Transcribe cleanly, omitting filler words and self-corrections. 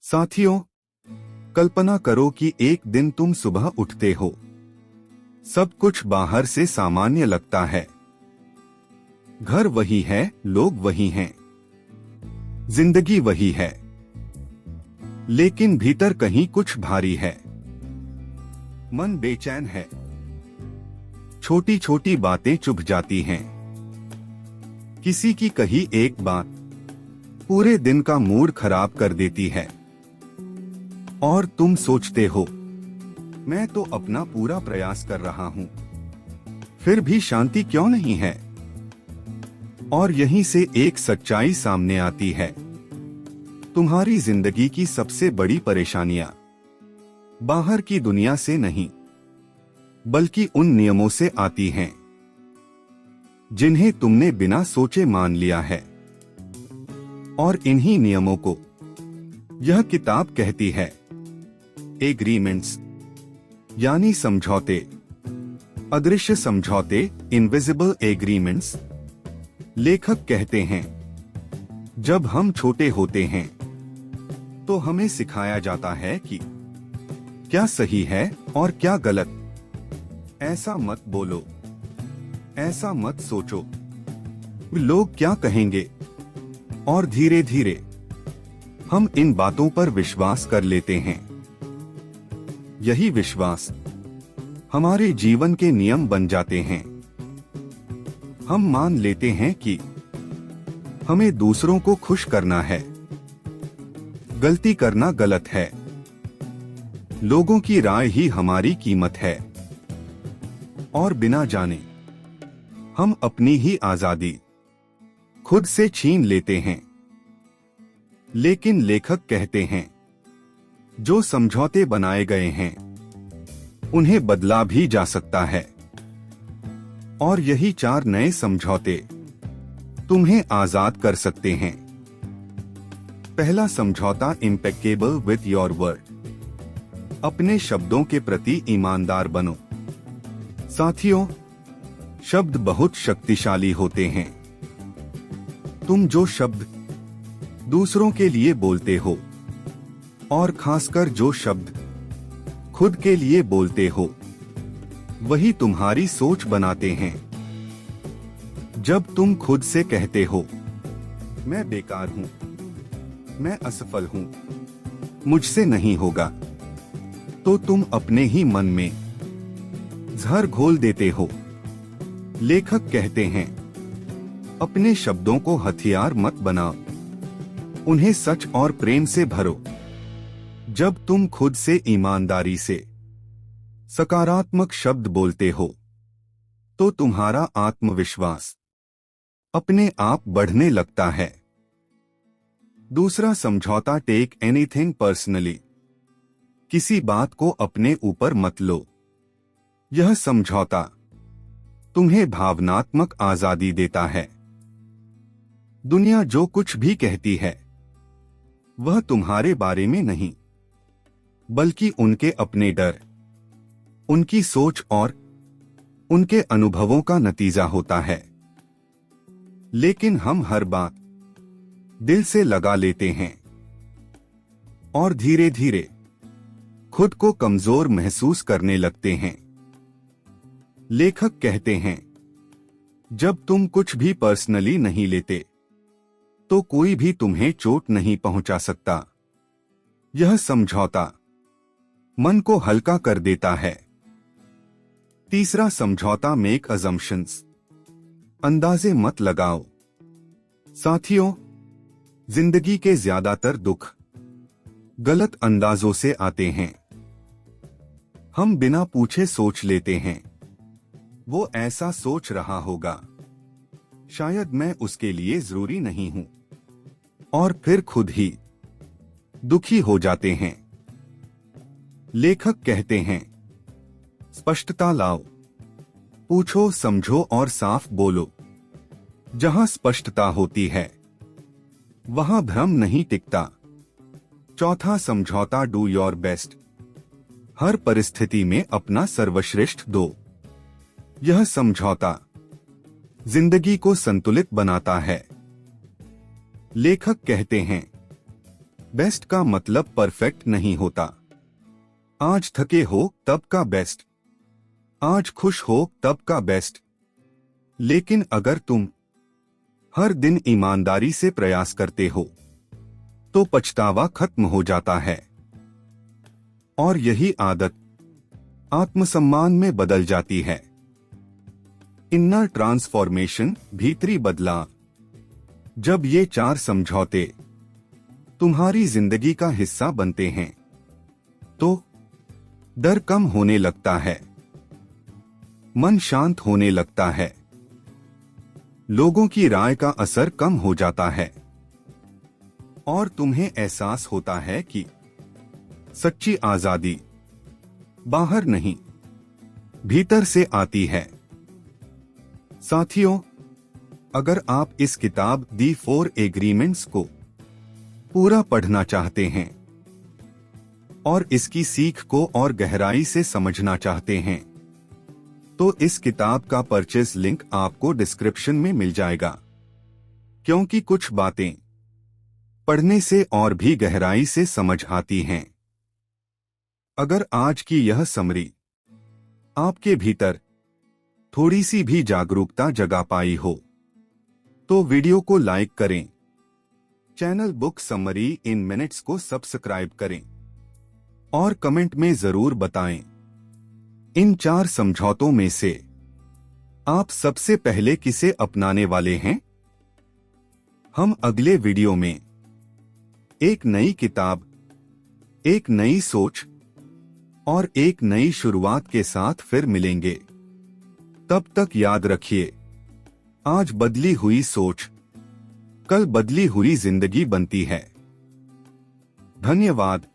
साथियों, कल्पना करो कि एक दिन तुम सुबह उठते हो। सब कुछ बाहर से सामान्य लगता है। घर वही है, लोग वही हैं, जिंदगी वही है, लेकिन भीतर कहीं कुछ भारी है। मन बेचैन है, छोटी छोटी बातें चुभ जाती हैं। किसी की कही एक बात पूरे दिन का मूड खराब कर देती है। और तुम सोचते हो, मैं तो अपना पूरा प्रयास कर रहा हूं, फिर भी शांति क्यों नहीं है। और यहीं से एक सच्चाई सामने आती है। तुम्हारी जिंदगी की सबसे बड़ी परेशानियां बाहर की दुनिया से नहीं, बल्कि उन नियमों से आती हैं जिन्हें तुमने बिना सोचे मान लिया है। और इन्हीं नियमों को यह किताब कहती है एग्रीमेंट्स, यानी समझौते, अदृश्य समझौते, इनविजिबल एग्रीमेंट्स। लेखक कहते हैं, जब हम छोटे होते हैं तो हमें सिखाया जाता है कि क्या सही है और क्या गलत। ऐसा मत बोलो, ऐसा मत सोचो, लोग क्या कहेंगे। और धीरे धीरे हम इन बातों पर विश्वास कर लेते हैं। यही विश्वास हमारे जीवन के नियम बन जाते हैं। हम मान लेते हैं कि हमें दूसरों को खुश करना है, गलती करना गलत है, लोगों की राय ही हमारी कीमत है। और बिना जाने हम अपनी ही आजादी खुद से छीन लेते हैं। लेकिन लेखक कहते हैं, जो समझौते बनाए गए हैं उन्हें बदला भी जा सकता है। और यही 4 नए समझौते तुम्हें आजाद कर सकते हैं। पहला समझौता, इम्पेकेबल विथ योर वर्ड। अपने शब्दों के प्रति ईमानदार बनो। साथियों, शब्द बहुत शक्तिशाली होते हैं। तुम जो शब्द दूसरों के लिए बोलते हो, और खासकर जो शब्द खुद के लिए बोलते हो, वही तुम्हारी सोच बनाते हैं। जब तुम खुद से कहते हो, मैं बेकार हूं, मैं असफल हूं, मुझसे नहीं होगा, तो तुम अपने ही मन में जहर घोल देते हो। लेखक कहते हैं, अपने शब्दों को हथियार मत बनाओ, उन्हें सच और प्रेम से भरो। जब तुम खुद से ईमानदारी से सकारात्मक शब्द बोलते हो, तो तुम्हारा आत्मविश्वास अपने आप बढ़ने लगता है। दूसरा समझौता, टेक एनीथिंग पर्सनली। किसी बात को अपने ऊपर मत लो। यह समझौता तुम्हें भावनात्मक आजादी देता है। दुनिया जो कुछ भी कहती है वह तुम्हारे बारे में नहीं, बल्कि उनके अपने डर, उनकी सोच और उनके अनुभवों का नतीजा होता है। लेकिन हम हर बात दिल से लगा लेते हैं और धीरे धीरे खुद को कमजोर महसूस करने लगते हैं। लेखक कहते हैं, जब तुम कुछ भी पर्सनली नहीं लेते तो कोई भी तुम्हें चोट नहीं पहुंचा सकता। यह समझौता मन को हल्का कर देता है। तीसरा समझौता, मेक अजम्पशंस। अंदाजे मत लगाओ। साथियों, जिंदगी के ज्यादातर दुख गलत अंदाजों से आते हैं। हम बिना पूछे सोच लेते हैं, वो ऐसा सोच रहा होगा, शायद मैं उसके लिए जरूरी नहीं हूं। और फिर खुद ही दुखी हो जाते हैं। लेखक कहते हैं, स्पष्टता लाओ, पूछो, समझो और साफ बोलो। जहां स्पष्टता होती है वहां भ्रम नहीं टिकता। चौथा समझौता, डू योर बेस्ट। हर परिस्थिति में अपना सर्वश्रेष्ठ दो। यह समझौता जिंदगी को संतुलित बनाता है। लेखक कहते हैं, बेस्ट का मतलब परफेक्ट नहीं होता। आज थके हो तब का बेस्ट, आज खुश हो तब का बेस्ट। लेकिन अगर तुम हर दिन ईमानदारी से प्रयास करते हो तो पछतावा खत्म हो जाता है और यही आदत आत्मसम्मान में बदल जाती है। इनर ट्रांसफॉर्मेशन, भीतरी बदलाव। जब ये 4 समझौते तुम्हारी जिंदगी का हिस्सा बनते हैं तो डर कम होने लगता है, मन शांत होने लगता है, लोगों की राय का असर कम हो जाता है और तुम्हें एहसास होता है कि सच्ची आजादी बाहर नहीं, भीतर से आती है। साथियों, अगर आप इस किताब दी 4 एग्रीमेंट्स को पूरा पढ़ना चाहते हैं और इसकी सीख को और गहराई से समझना चाहते हैं तो इस किताब का परचेज लिंक आपको डिस्क्रिप्शन में मिल जाएगा, क्योंकि कुछ बातें पढ़ने से और भी गहराई से समझ आती हैं। अगर आज की यह समरी आपके भीतर थोड़ी सी भी जागरूकता जगा पाई हो तो वीडियो को लाइक करें, चैनल बुक समरी इन मिनट्स को सब्सक्राइब करें और कमेंट में जरूर बताएं इन 4 समझौतों में से आप सबसे पहले किसे अपनाने वाले हैं। हम अगले वीडियो में एक नई किताब, एक नई सोच और एक नई शुरुआत के साथ फिर मिलेंगे। तब तक याद रखिए, आज बदली हुई सोच कल बदली हुई जिंदगी बनती है। धन्यवाद।